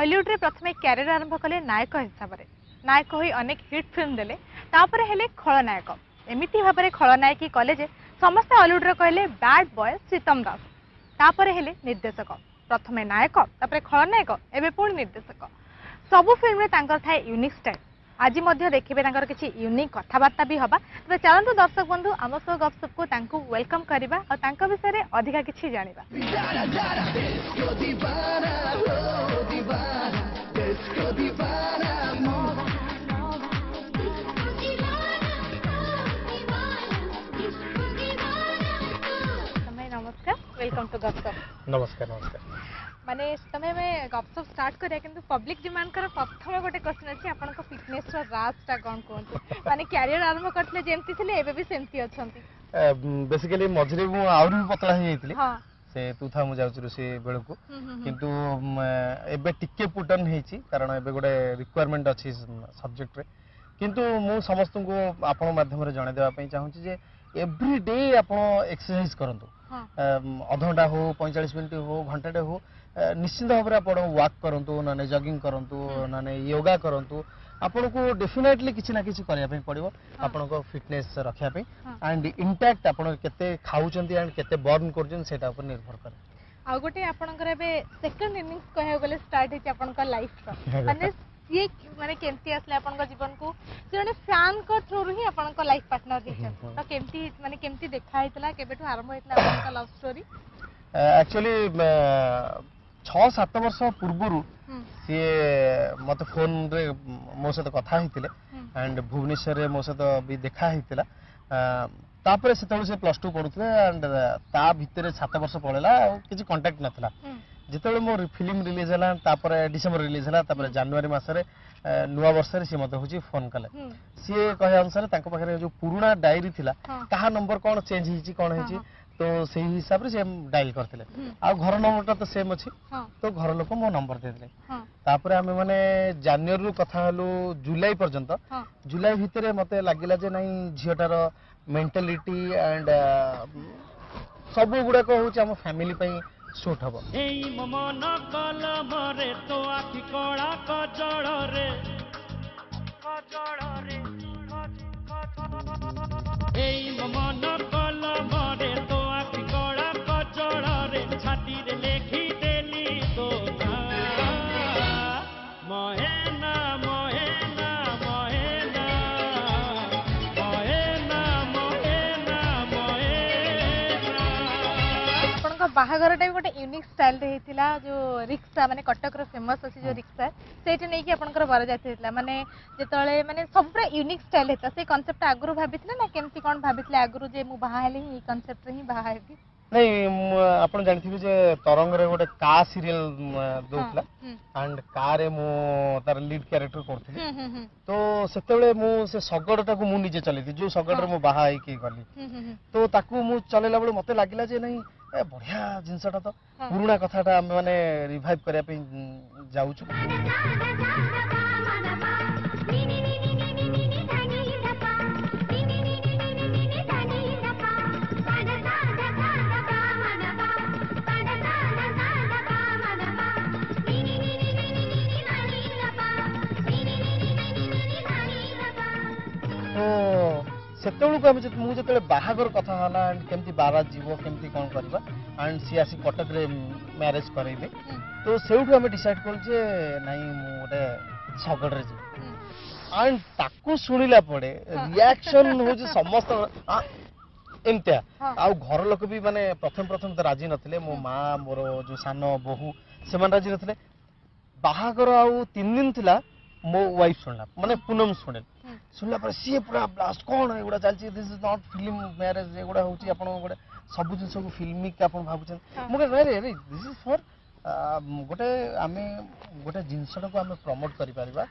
Hollywood रे प्रथमे career आरंभ कले नायक हिसाब से नायक होई अनेक हिट फिल्म देले तापरे हेले खलनायक एमिति भाबरे खलनायकी कले जे समस्त हॉलीवुड रे कहले बैड बॉय सीतम दास तापरे हेले निर्देशक प्रथमे नायक तापरे खलनायक एबे पुणी निर्देशक सबु फिल्म रे तांकर थाए यूनिक स्टाइल आज मध्य देखिबे तांकर किछि यूनिक कथाबार्ता भी हबा तबे चलंतु दर्शक बंधु आम सो गपसप को तांको वेलकम करबा और तांका विषय रे अधिका किछि जानिबा। नमस्कार वेलकम टू गपसप। नमस्कार नमस्कार माने तमे में गपसप स्टार्ट करिया किंतु पब्लिक डिमांड कर प्रथम गोटे क्वेश्चन अछि आपन को फिटनेस रो राजटा कोन कोन माने कैरियर आरंभ करथले जेमति थिले एबे भी सेमति अछंती बेसिकली मझरे मु आउरी भी पतला हे जाइतली हां से तू था मु जाउछु से बेळको किंतु एबे टिके पुटन हेची कारण एबे गोटे रिक्वायरमेंट अछि सब्जेक्ट रे किंतु मु समस्त को आपन माध्यम रे जणे देबा पई चाहूची जे एवरी डे आपन एक्सरसाइज करंतु अधघंटा हो 45 मिनिट हो घंटाटे हो निश्चित भाव में आप वाक करूँ ना जगिंग करूँ ना योगा करूँ आपन को डेफिनेटली किसी ना किसी करने पड़ो आपन को फिटनेस रखापी एंड इंटैक्ट आपन केते खाउचंती एंड केते बर्न करछन सेटा ऊपर निर्भर करे। आ गोटे आपनकर एबे सेकंड इनिंग्स कहे गले स्टार्ट हेची आपनकर लाइफ रो माने ये माने केमती असले आपनकर जीवन को जने फैन को थ्रू ही आपनकर लाइफ पार्टनर हिचन तो केमती माने केमती देखा हेतला केबेठु आरंभ हेतला आपनकर लव स्टोरी। एक्चुअली 6-7 वर्ष पूर्व सी मत फोन रे मो सहित कथा होते एंड भुवनेश्वर रे मो सहित भी देखा होता तापर से +2 पढ़ुते एंड ता भितर 7 वर्ष पड़ेगा किसी कांटेक्ट नथला जिते मो फिल्म रिलीज है डिसेम्बर रिलीज है जनवरी मसरे नुआ वर्ष सी मत हूँ फोन कले सी कहे अनुसार पाखे जो पुराना डायरी थिला कहा नंबर कौन चेंज होती कौन है तो से हिसाब से डायल करते घर नंबर तो सेम अच्छी तो घर लोक मो नंबर देते तापर आम मैंने जनवरी कथा हलु जुलाई पर्यंत जुलाई भितर मत लगिला जे नहीं झीटार मेंटालिटी एंड सब गुड़ाक हूँ फैमिली सूट हम बाहागर टाइम गोटे यूनिक स्टाइल रे हेतिला जो रिक्शा माने कटक रो फेमस अछि जो रिक्शा सेठी नै कि आपनकर बर जाति हेतिला माने जेतळे माने सब पूरा यूनिक स्टाइल हेता से कांसेप्ट आगुरु भाबितले ना केमति कोन भाबितले आगुरु जे मु बाहा हेले ही कांसेप्ट रे ही बाहा हेबी नहीं आपन जानथिबे जे तरंग रे गोटे का सीरियल दोतला एंड का रे मु तार लीड कैरेक्टर करथि तो सेतेबेले मु से सगडटा को मु निजे चलेथि जो सगड रे मु बाहा है की गली तो ताकू मु चलेला बेले मते लागिला जे नहीं बढ़िया जिनसटा तो पुराना कथाटा माने रिवाइव करिया पे जाउछु मुझे बाहागर कथा है एंड केमती बारात जीव केमती कौन करवा एंड सी आसी कटक रे मैरिज करेबे तो सेउठु हमें डिसाइड कर जे नहीं मु गोटे सगड़ रे जी एंड ताकू सुनिला पड़े रिएक्शन हो जे समस्त एमतिया आ घर लोक भी माने प्रथम तो राजी नथिले मो मां मोर जो सानो बहु से मन राजी नथिले बाहागर आ 3 दिन थिला मो वाइफ सुनला माने पूनम सुनला पर सी पूरा ब्लास्ट कौन एगुड़ा चलती this is not film marriage एगुड़ा होची आपण गोटे सब जिन सब फिल्मिक आपण भाबुछन मु कह रे रे दिस इज फॉर गोटे आमे गोटे जिंसटा को आमे प्रमोट करि परिबा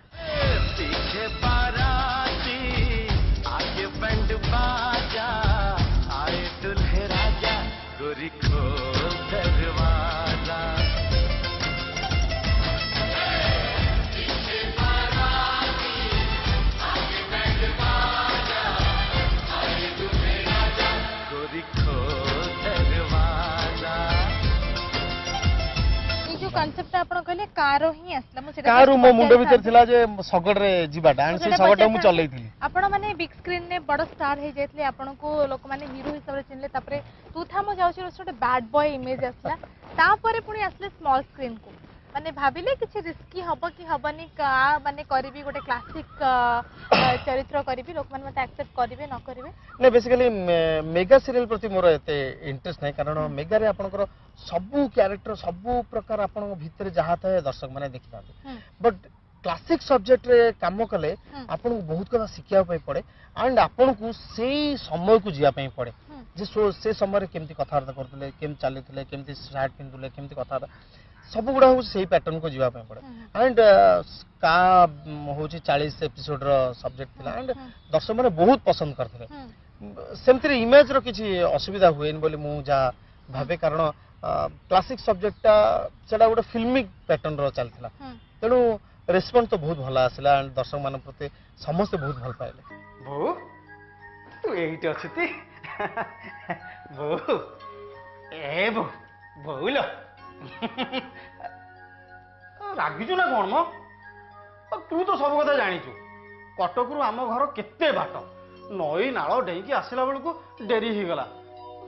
पीछे बाराती आगे बैंड बाजा आए दुल्हे राजा गोरी को दरवाजा कॉन्सेप्ट आपण कहले कार ही आसला मु सेटा कार मो मुंड भीतर थिला जे सगड रे जिबाटा एंड से सगड मु चलैथिली आपण माने बिग स्क्रीन ने बड़ स्टार हे जेतले आपण को लोक माने हीरो हिसाब रे चिनले तापरे तू था मु जाउची छोटे बैड बॉय इमेज आसला तापरे पुनी आसले स्मॉल स्क्रीन को माने भाबिले किछि रिस्की हबो कि हबनी का माने करबी गोटे क्लासिक चरित्र करबी लोक माने मते एक्सेप्ट करबे न करबे ने बेसिकली मेगा सीरियल प्रति मोर एते इंटरेस्ट नै कारण मेगा रे आपनकर सबु कैरेक्टर सबु प्रकार आपन भीतर जहा थाए दर्शक माने देखि पाते बट क्लासिक सब्जेक्ट रे काम कले आपन को बहुत कथा सिखिया पई पड़े एंड आपन को सेही समय को जिया पई पड़े जे से समय रे केमती कथार्थ करतले केम चालितले केमती शर्ट पिंदुले केमती कथा सब गुड़ा हूँ से पैटर्न को जीवा पड़े एंड का हूँ 40 एपिसोड रो सब्जेक्ट थिला एंड दर्शक माने बहुत पसंद करथिले सेमती इमेज रो किछि असुविधा हुएन बोली मु जा भाबे कारण क्लासिक सब्जेक्टटा सेटा गोटे फिल्मिक पैटर्न रो चलथिला तेणु रेस्पॉन्स तो बहुत भला आसला एंड दर्शक मान प्रति समस्त बहुत भल पाइले बो तू एइटे अछती बो ए बो बोलो रागिचु ना कौन मो तू तो सब कथा जानिचु कटक रु आम घर केते बाट नई नाल डेईकी आसला बेलू डेरी हो गला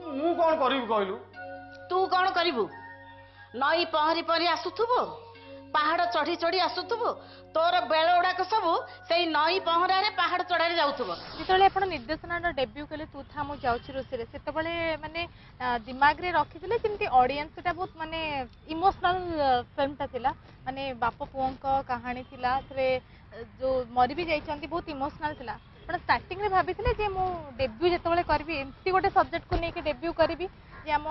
मु कौन करिबि कहलु तू कौन करिबु नई पहरी पहरी आसुथुबो पहाड़ चढ़ी चढ़ी आसुथुबो तोर बेल उड़ाक सब से नई पहरा रे पहाड़ चढ़ाई जाउथुबो जितले आपण निर्देशना डेब्यू कले तू था मु जाउची रोसी रे सेतबले माने दिमाग रे रखिथिले जेमती ऑडियंस ता बहुत माने इमोशनल फिल्म ता थिला माने बाप पुओंक कहानी थिला रे जो मरि भी जाइचंती बहुत इमोशनल थिला पण स्टार्टिंग रे भाबिथिले जे मु डेब्यू जेतबले करबी एमती गोटे सब्जेक्ट को नेके डेब्यू करबी जे हम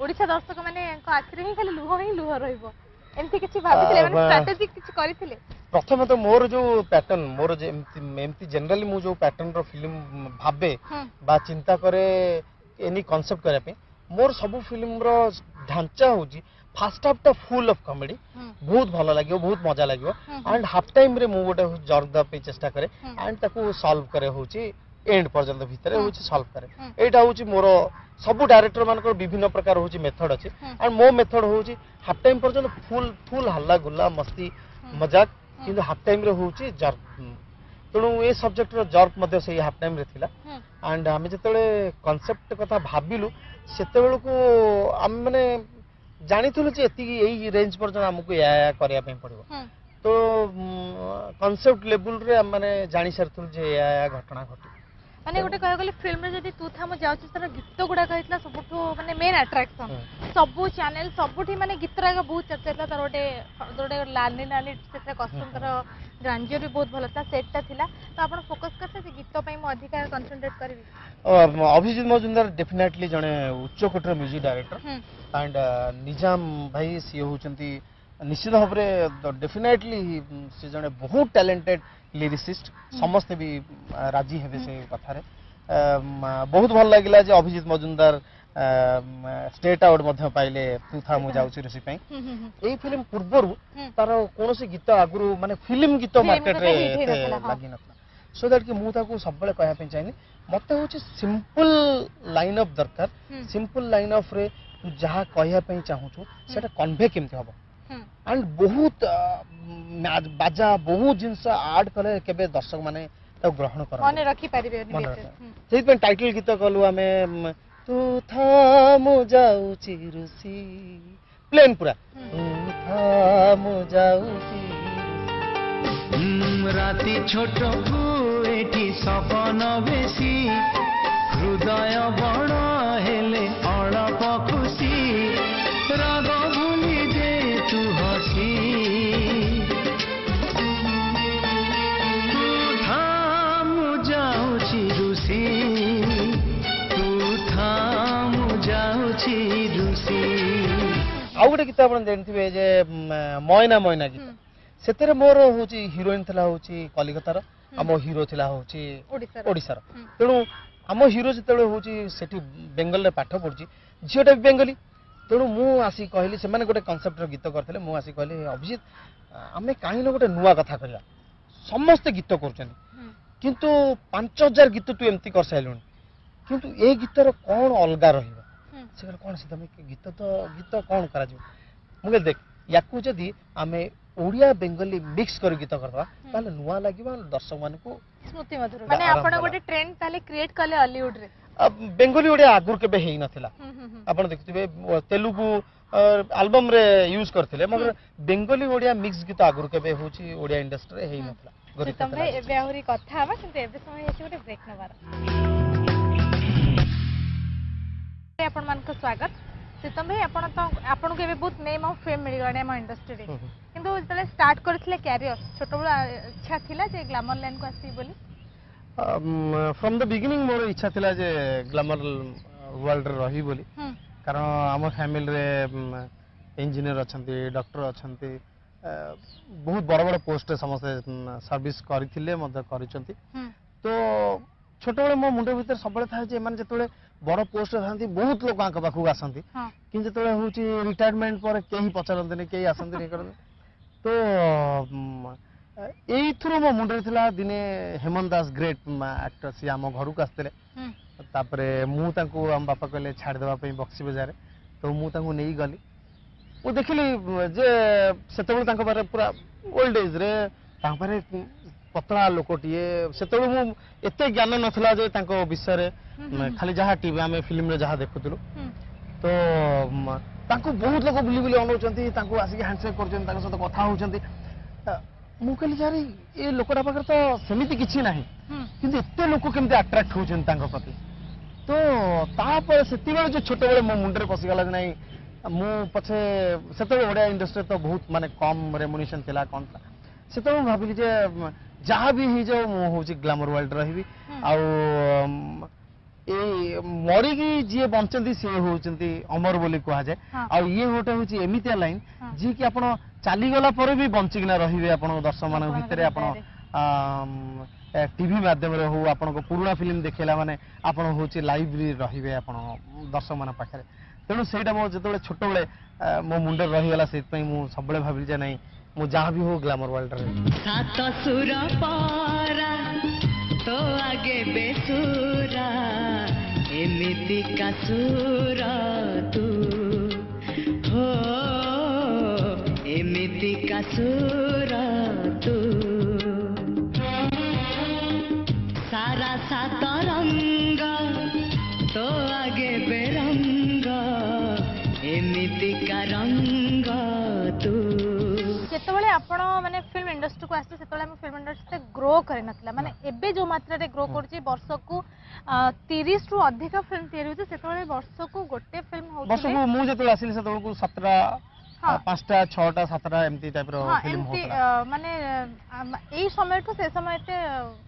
ओडिसा दर्शक माने आखिरे ही खाली लुह रहइबो एमती किछि भाबिथिले माने स्ट्रेटजी किछि करिथिले प्रथम तो मोर जो पैटर्न मोर एमती जनरली मु जो पैटर्न रो फिल्म भाबे बा चिंता करे एनी कांसेप्ट करे पे मोर सब फिल्म रो ढांचा होजी फर्स्ट हाफ टा फुल ऑफ कॉमेडी बहुत भलो लागियो बहुत मजा लागियो एंड हाफ टाइम रे मु गोटे जर्क द पे चेष्टा करे एंड ताकू सॉल्व करे होची एंड पर्यंत भितरे होची सॉल्व करे एटा होची मोर सब डायरेक्टर मानकर विभिन्न प्रकार होची मेथड अछि एंड मो मेथड होची हाफ टाइम पर्यंत फुल फुल हल्ला गुल्ला मस्ती मजाक किंतु हाफ टाइम रे होची जर्क तेणु ए सब्जेक्ट रो जर्क मध्ये से हाफ टाइम रे थिला एंड हम जतले कांसेप्ट कथा भाबिलु सेते बेलू को हम माने जानिथुलु जे एति एई रेंज पर्यंत हमकु या करिया पे पड़िबो तो कांसेप्ट लेवल रे हम माने जानि सरथुल जे या घटना घटी माने गोटे कह गले फिल्म रे जदी तू था मु जाउची सर गीत गुडा कहितला सबठु माने मेन अट्रैक्शन सबु चैनल सबुठी माने गीत रा बहुत चर्चा तार गोटे लाली लाली सेते कस्टम कर ग्रांजियर भी बहुत भलो था सेट ता थिला तो आपण फोकस करसे जे गीत पई मु अधिक कंसंट्रेट करबी अभिजीत मजुमदार डेफिनेटली जने उच्च कोटर म्यूजिक डायरेक्टर एंड निजाम भाई सी होचंती निश्चित भाव में डेफिनेटली से जने बहुत टैलेंटेड लिरिसिस्ट समस्त भी राजी हेबे से कथारे बहुत भल लागिला जे अभिजीत मजुमदार स्टेट अवार्ड मध्य पाइले तू था मु जाउची रसी पई एई फिल्म पूर्वरु तार कोनोसी गीत आगुरु माने फिल्म गीत मार्केट रे लागि नथला सो दैट कि मु ताको सब बेले कहया पे चाहिनी मते होची सिंपल लाइन ऑफ दरकार सिंपल लाइन ऑफ रे तू जहा कहया पे चाहू छु सेटा कन्वे केमते हबो एंड बहुत बाजा बहुत जिनस ऐड करे केबे दर्शक माने तो ग्रहण कर माने रखी परिबे सेहि पे टाइटल गीत कहलु हमें तू था मु जाउची रुसी प्लेन पूरा तू था मु जाउची राती छोट एठी सपन बेसी हृदय बड़ हेले अळप खुशी राग भूली दे तू हसी तू थाम जाउची रुसी तू थाम जाउची रुसी आउ गोटे गीत आपण जानथिबे जे मयना मयना गीत सेतेरे मोर होची हीरोइन थला होची कलिकतार आम हीरो थिला होची ओडिसार तेणु आम हीरो जेतेबेले होची सेठी बेंगल रे पाठ पढुची झियोटा भी बेंगली तेणु मु आसी कहली से माने गोटे कांसेप्ट रो गीत करथले मु आसी कहली अभिजीत आमे काहे न गोटे नुवा कथा करिया समस्त गीत करछन किंतु 5000 गीत तू एमती कर साइलुन किंतु ए गीतर कोन अलगा रहिबा से कोन से तमे गीत कौन करा जो मुझे देख याकू जदि आमे ओडिया बेंगली मिक्स कर गीत करवा ताले नुआ लागिबा दर्शक मान को स्मृति मधुर माने आपण गोटे ट्रेंड ताले क्रिएट कले हॉलीवुड रे बेंगली ओडिया आगुर केबे हेई नथिला आपण देखिथिबे तेलुगु एल्बम रे यूज करथिले मगर बेंगली ओडिया मिक्स गीत आगुर केबे होची ओडिया इंडस्ट्री रे हेई नथिला प्रीतम भाई एबे आहुरी कथा हवा किंतु एबे समय हेची गोटे ब्रेक नबार आपण मान को स्वागत प्रीतम भाई आपण तो आपण को एबे बहुत नेम ऑफ फेम मिल गने हम इंडस्ट्री रे किंतु जले स्टार्ट करथिले कैरियर छोटो बड़ा इच्छा थिला जे ग्लैमर लाइन को आसी बोली फ्रॉम द बिगिनिंग मोर इच्छा थिला जे ग्लैमर वर्ल्ड रे रही बोली कारण आम फैमिली रे इंजीनियर अछंती डॉक्टर अछंती बहुत बड़ बड़ पोस्ट समस्त सर्विस करथिले मदद करिसंती तो छोट बड़े मो मुंड भीतर सब था जे माने जतले बड़ पोस्ट थांती बहुत लोक आंक पाखु आसंती कि जतले होची रिटायरमेंट पर केही पचारंती ने केही आसंती ने करन तो एई थ्रू मो मुंड थिला दिने हेमंत दास ग्रेट एक्टर सी आम घर को आस्ते तापरे मु तांको हम बापा कहले छाड़ देबा पई बक्सी बाजार तो मु तांको नेई गली वो देखिली जे सेतबे तांको बारे पूरा ओल्ड एज रे तांको बारे पतला लोकटिए सेतबे मु एते ज्ञान नथला जे तांको विषय रे खाली जहा टीवी आमे फिल्म रे जहा देखुतलु तो तांको बहुत लोक बुली बुली अनौचंती तांको आसी हैंडशेक करचंती तांको साथ कथा होचंती मु कहली यार ए लोकटा पाकर तो सेमिति किछि नाही किंतु एते लोक केमते अट्रैक्ट होचंती तांको प्रति तो तापर सेति बेले जो छोट बेले मो मुंड रे पसी गला नाही मु पछे सेते ओडिया इंडस्ट्री तो बहुत माने कम रेमुनेशन थिला कोन से तो भाबिली जे जहाँ भी ही जाओ मु होची ग्लैमर वर्ल्ड रहिबी आउ ए मरी की जे बंचंती से होचंती अमर बोली कहा जाय आ ये होटे होची एमितिया लाइन जी कि आपण चाली गला पर भी बंचिकना रहिबे आपण दर्शक मान भितरे आपण टीवी माध्यम रे हो आपण को पुराना फिल्म देखेला माने आपण होची लाइव रहिबे आपण दर्शक मान पाखरे तेणु सेटा मो जतबे छोट बेले मो मुंड रही गला सेत पई मु सबले भाबिली जे नहीं मु जहाँ भी हो ग्लैमर वर्ल्ड रे सात सुर पारा तो आगे बेसुरा एमिति का सुर तू हो एमिति का सुर तू सारा सात रंग तो आगे बेरंग एमिति का रंग तू जेतबेले आपण माने फिल्म इंडस्ट्री को आसे सेतबेले हम फिल्म इंडस्ट्री ग्रो करे नथला माने एबे जो मात्रा रे ग्रो करची वर्ष को 30 रु अधिक फिल्म तयारी होते सेतबेले वर्ष को गोटे फिल्म होते वर्ष को मु जेतबेले आसिल सेतबेले को 17 5टा 6टा 7टा एमती टाइप रो फिल्म होतला माने एई समय तो से समय ते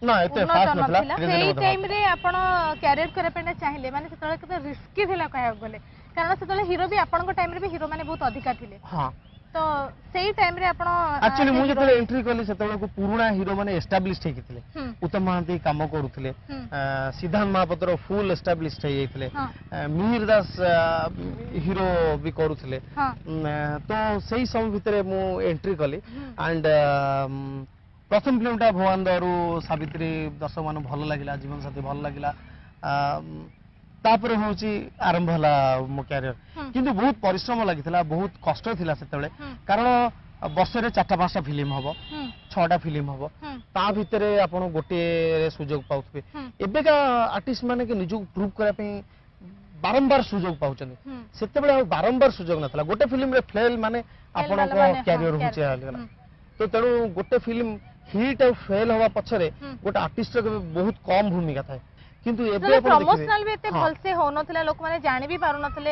ना एते फास्ट नथला एई टाइम रे आपण कैरियर करे पेने चाहिले माने सेतबेले केते रिस्की थिला कहया गले कारण सेतबेले हीरो भी आपण को टाइम रे भी हीरो माने बहुत अधिका थिले हां तो सेही टाइम रे आपण एक्चुअली मु जेतले एंट्री करली सेतबेले को पुराना हीरो माने एस्टैब्लिश्ड हे किथिले उत्तम महांती काम करूथिले सिद्धांत महापात्र फुल एस्टैब्लिश्ड हे जाइथिले मिहिर दास हीरो भी करूथिले तो सेही सब भितरे मु एंट्री करली एंड प्रथम फिल्मटा भगवान दरु सावित्री दर्शक मान भल लागिला जीवन साथी भल लागिला तापर होची आरंभ हला मो कैरियर किंतु बहुत परिश्रम लागिथिला बहुत कष्ट थिला सेतबेले कारण वर्ष रे 4-5टा फिल्म हबो 6टा फिल्म हबो ता भितरे आपण गोटे रे सुजोग पाउथबे एबे का आर्टिस्ट माने के निजु प्रूव करा पे बारंबार सुजोग पाउचनी सेतबेले बारंबार सुजोग नथला गोटे फिल्म रे फेल माने आपण को कैरियर होची हालगला तो तेणु गोटे फिल्म हिट और फेल हवा पछरे गोटे आर्टिस्ट के बहुत कम भूमिका थाए किंतु एबे प्रमोशनल भी एते भलसे हो नथला लोक माने जानि भी पारु नथले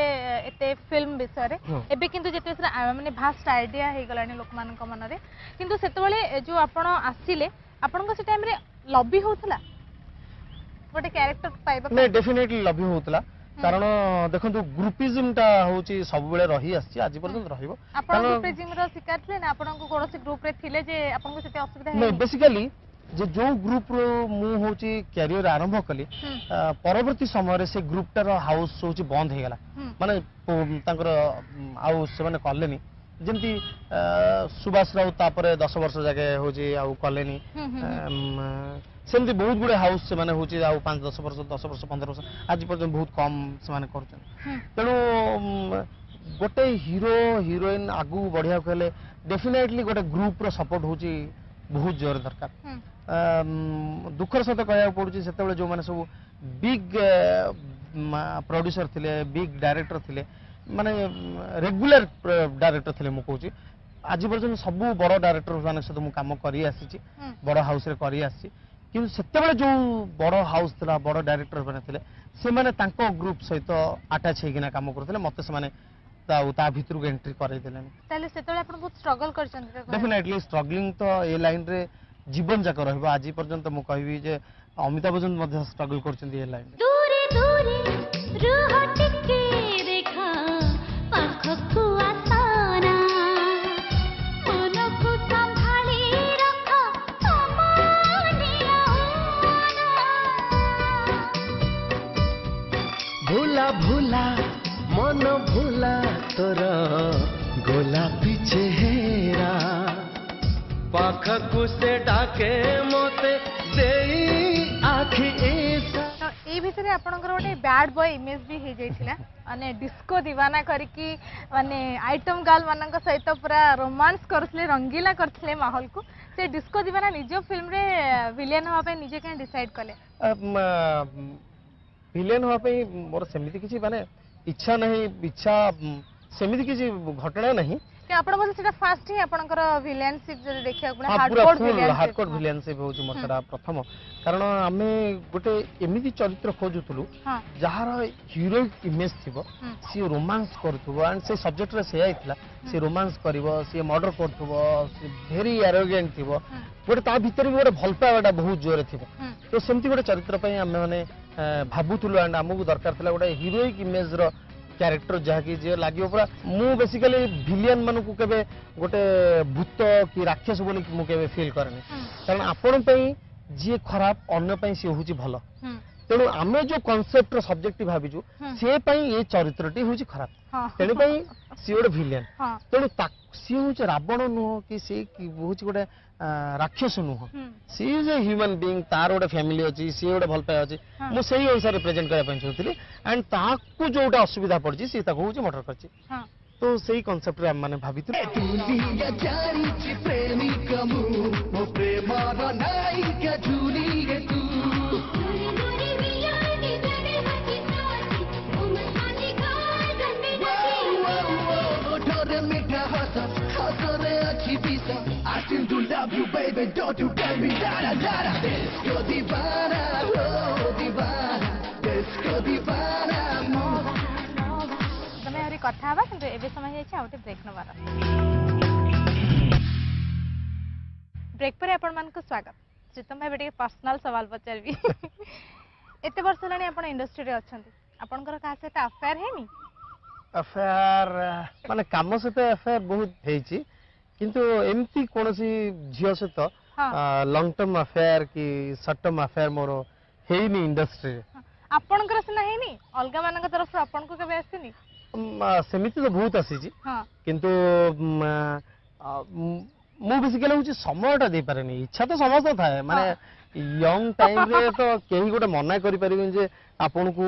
एते फिल्म विषय रे एबे किंतु जेते माने भास्ट आइडिया हे गलानी लोक मान को मन रे किंतु सेतबेले जो आपण आसीले आपण को से टाइम रे लॉबी होतला गोटे कैरेक्टर पाइबा नहीं डेफिनेटली लॉबी होतला कारण देखंतु ग्रुपिज्म टा होची सब बेले रही आसी आज पर्यंत रहिबो आपण ग्रुपिज्म रो शिकार थले ना आपण को कोनोसी ग्रुप रे थिले जे आपण को सेते असुविधा नहीं बेसिकली जो ग्रुप रो मु होची कैरियर आरंभ कली परवर्ती समय रे से ग्रुप टा रो हाउस होची बंद हे गला माने तांकर आउ से माने कलेनी जेंती सुभाष राउत तापरे 10 वर्ष जाके होची आउ कलेनी सेमती बहुत गुडे हाउस से माने होची आउ 5-10 वर्ष 10 वर्ष 15 वर्ष आज पर्यंत बहुत कम से माने करछन तेणु गोटे हिरो हिरोइन आगु बढ़िया कहले डेफिनेटली गोटे ग्रुप रो सपोर्ट होची बहुत जोर दरकार दुखर सहित कहया पड़ुची सेतेबेले जो माने सब बिग प्रोड्यूसर थिले बिग डायरेक्टर थिले माने रेगुलर डायरेक्टर थिले मु कहूची आज पर्यंत सब बड़ डायरेक्टर मान सहित मु काम करी आसी बड़ हाउस रे करी आसी किंतु सेतेबेले जो बड़ हाउस थिला बड़ डायरेक्टर माने थिले से माने तांको ग्रुप सहित अटैच हेकिना काम करथिले मते से माने ता भितर को एंट्री करे देलेनी ताले सेतेबेले आपण बहुत स्ट्रगल करछन डेफिनेटली स्ट्रगलिंग तो ए लाइन रे जीवन जाक रहबो आज पर्यंत मु कहबी जे अमिताभ बच्चन मध्ये स्ट्रगल करछन ए लाइन दूरे दूरे रुह टिके देखा पाखकु आसाना मनकु संभाली रखा समानिया भूला भूला मन भूला तोर गोलापी चेहरा पाखकु से डाके मोते देई आखि ऐसा तो ए भितरे आपनकर गोटे बैड बॉय इमेज भी हे जाइथिला माने डिस्को दीवाना करके माने आइटम गर्ल मानक सहित पूरा रोमांस करथले रंगीला करथले माहौल को से डिस्को दीवाना निजो फिल्म रे विलेन होबा पे निजे के डिसाइड कले विलेन होबा पे मोर सेमिति किछि माने इच्छा नहीं इच्छा सेमिति किछि घटना नहीं कि आपण बोले सेटा फास्ट ही आपनकर विलेनशिप जदि देखिया गुना हार्डकोर विलेनशिप होउची मोर सेटा प्रथम कारण आमे गोटे एमिति चरित्र खोजुतलु जहार हीरोइक इमेज थिबो सी रोमांस करथुबो एंड से सब्जेक्ट रे से आइतला से रोमांस करबो से मर्डर करथुबो से वेरी एरोगेंट थिबो गोटे ता भीतर भी गोटे भल पावाटा बहुत जोरे थिबो तो सेमति गोटे चरित्र पई आमे माने भाबुतलु एंड हमकु दरकार थिला गोटे हीरोइक इमेज रो क्यारेक्टर जहाँकि जे लागियो पूरा मु बेसिकली विलियन मानकु केबे गोटे भूत कि राक्षस बोली मु केबे फील करनी कारण आपण पई जे खराब अन्य पई से होची भलो तेणु आमे जो कॉन्सेप्ट रो सब्जेक्ट भाबिजु से पई ए चरित्रटी होची खराब तेणु पई सी गोटे विलियन तेणु सी होची रावण नुह कि से होची गोटे राक्षस नुह सी इज ए ह्यूमन बीइंग तार गोटे फैमिली अछि सी गोटे भल पाए अछि मु सेही अनुसार रिप्रेजेंट करे पई चाहूतली एंड ताकू जोटा असुविधा पड़छि से ताकू होची मर्डर करछि तो सही कॉन्सेप्ट रे माने भाबितु दुनिया जारी छि प्रेमी कमु ओ प्रेमार नायिका झूली गे तू दूरे मिया दे जने हकी साथी उम साथी का गंदे ओठरे मीठा हंस हंसरे अच्छी पीसा I still do love you baby don't you tell me da da da disco divana oh divana disco divana तमे हरी कथा हबा किंतु एबे समय जाय छै आउटे ब्रेक नबार ब्रेक पर आपण मान को स्वागत चितम भाई बेटे पर्सनल सवाल पचारबी एते वर्ष लानी आपण इंडस्ट्री रे अछंती आपनकर का से अफेयर है नी अफेयर माने काम से अफेयर बहुत हेची किंतु एमती कोनसी झियो से तो लॉन्ग टर्म अफेयर कि शॉर्ट टर्म अफेयर मोर हेनी इंडस्ट्री आपनकर से नहीं नी अलगा मानक तरफ से आपन को केबे आसीनी सेमिति तो बहुत आसी जी किंतु मु बेसिकली होची समयटा दे पारेनी इच्छा तो समस्त थाए माने यंग टाइम रे तो केही गोटे मना करि परिबिन जे आपन को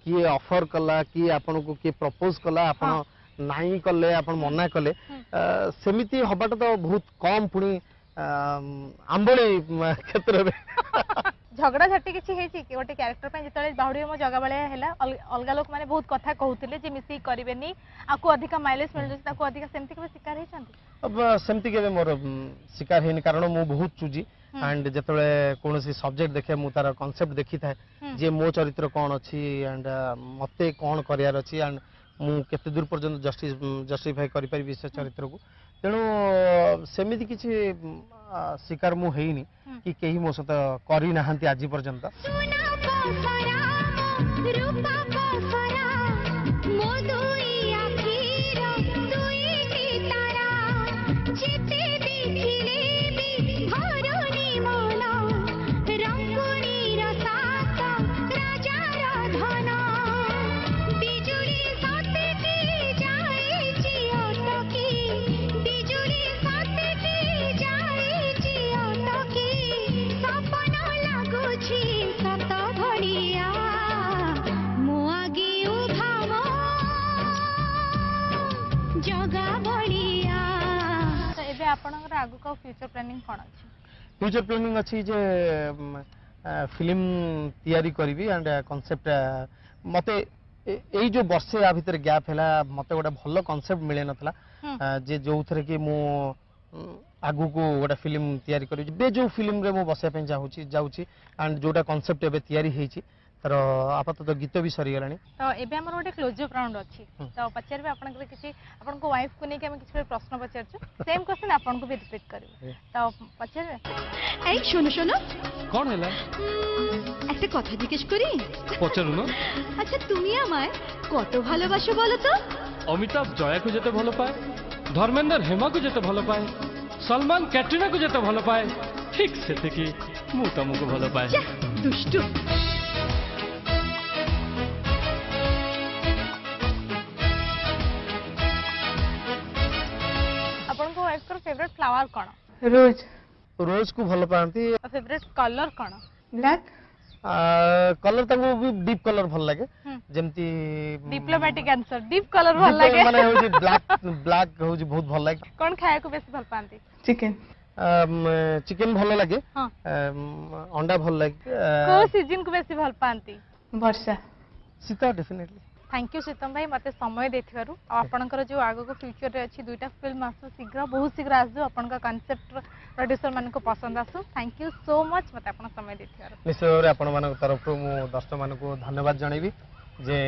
किए ऑफर कला कि आपन को किए प्रपोज कला आपन नाही कले आपन मना कले सेमिति हबाटा तो बहुत कम पुनी आंबळी क्षेत्र रे झगड़ा झटी किछि हेछि कि गोटे कैरेक्टर पे जतले बाहुडी मो जगा बळे हैला अलगा लोक माने बहुत कथा कहउतिले जे मिसी करिवेनी आको अधिक माइलेज मिल जति ताको अधिक सेमति के शिकार हेछंती अब सेमति के मोर शिकार हेनी कारण मु बहुत चूजी एंड जतले कोनोसी सब्जेक्ट देखे मु तार कांसेप्ट देखि थाए जे मो चरित्र कोन अछि एंड मते कोन करियार अछि एंड मु केते दूर पर्यंत जस्टिफाई करि परिबि से चरित्र को तेणु सेमिति किछि शिकार मु हेइनी कि केही मो सत करि नाहंती आज पर्यंत सोना को रूपा को मो दुई आखिर दुई की तारा जेते देखिले भी भरुनी मन रंगुनी रसात राजा धन बिजुली सते की जाए चियतकी बिजुली सते की जाए चियतकी सपन लागुछि सत घड़िया जगा बलिया ତ ଏବେ ଆପଣଙ୍କର ଆଗକୁ ଆଉ ଫ୍ୟୁଚର ପ୍ଲାନିଂ କ'ଣ ଅଛି? फ्यूचर प्लानिंग अच्छी जे फिल्म तैयारी करी एंड कॉन्सेप्ट मते एई जो वर्षे आ भीतर गैप हैला मते गोटे भल कॉन्सेप्ट मिले नथला जे जो थरे कि मु आगु को गोटे फिल्म तैयारी करी बे जो फिल्म रे मु बसिया पे जाउची एंड जोटा कॉन्सेप्ट एबे तैयारी हेची तर आपातत गीत भी सरी गलानी ତ ଏବେ ଆମର ଗୋଟେ କ୍ଲୋଜଅପ୍ ରାଉଣ୍ଡ ଅଛି ତ ପଚାରିବେ ଆପଣଙ୍କର କିଛି ଆପଣଙ୍କ ୱାଇଫକୁ ନେଇକି ଆମେ କିଛି ପ୍ରଶ୍ନ ପଚାରୁଛୁ ସେମ୍ କ୍ୱେଶ୍ଚନ୍ ଆପଣଙ୍କୁ ବି ରିପିଟ୍ କରିବୁ ତ ପଚାରିବେ এই শোনো শোনো কଣ ହେଲା একটা কথা জিজ্ঞেস করি পচারুন আচ্ছা তুমি আমায় কত ভালোবাসো বলো তো অমিতাভ জয়াকু যেতে ভালো পায় ধর্মেন্দ্র হেমাকু যেতে ভালো পায় সলমান ক্যাটরিনাকু যেতে ভালো পায় ঠিক সেতিকি মু তমকু ভালো পায় যা, দুষ্টু ଆପଣଙ୍କ ୱାଇଫଙ୍କର ଫେଭରେଟ୍ ଫ୍ଲାୱାର କ'ଣ रोज रोज को भल पाती ଫେଭରେଟ୍ କଲର୍ କ'ଣ ब्लैक कलर ताको भी डीप कलर भल लागे जेमती डिप्लोमेटिक आंसर डीप कलर ଭଲ ଲାଗେ माने होजी ब्लैक ब्लैक होजी बहुत भल लागे କ'ଣ ଖାଇବାକୁ ବେଶୀ ଭଲ ପାଆନ୍ତି? चिकन चिकन भल लागे ହଁ अंडा भल लागे କୋଉ ସିଜନକୁ ବେଶୀ ଭଲ ପାଆନ୍ତି? वर्षा सीता डेफिनेटली थैंक यू सीतम भाई मते समय देथिबारु आ आपनकर जो आगो को फ्यूचर रे अछि दुईटा फिल्म आसु शीघ्र बहुत शीघ्र आसु आपनका कांसेप्ट प्रोड्यूसर मान को पसंद आसु थैंक यू सो मच मते आपन समय देथिबारु निश्चय भाव आपण मान तरफ मु दर्शक मान को धन्यवाद जणैबी जे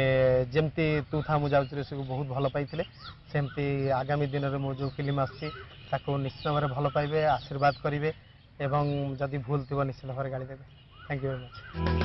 जेमती तू था मु जाउछ रे से बहुत भल पाइथिले सेमती आगामी दिन रे मो जो फिल्म आछि ताको निश्चय भाव भल पाइबे आशीर्वाद करिवे एवं जदि भूल थिबो निश्चय भाव गाली देबे थैंक यू वेरी मच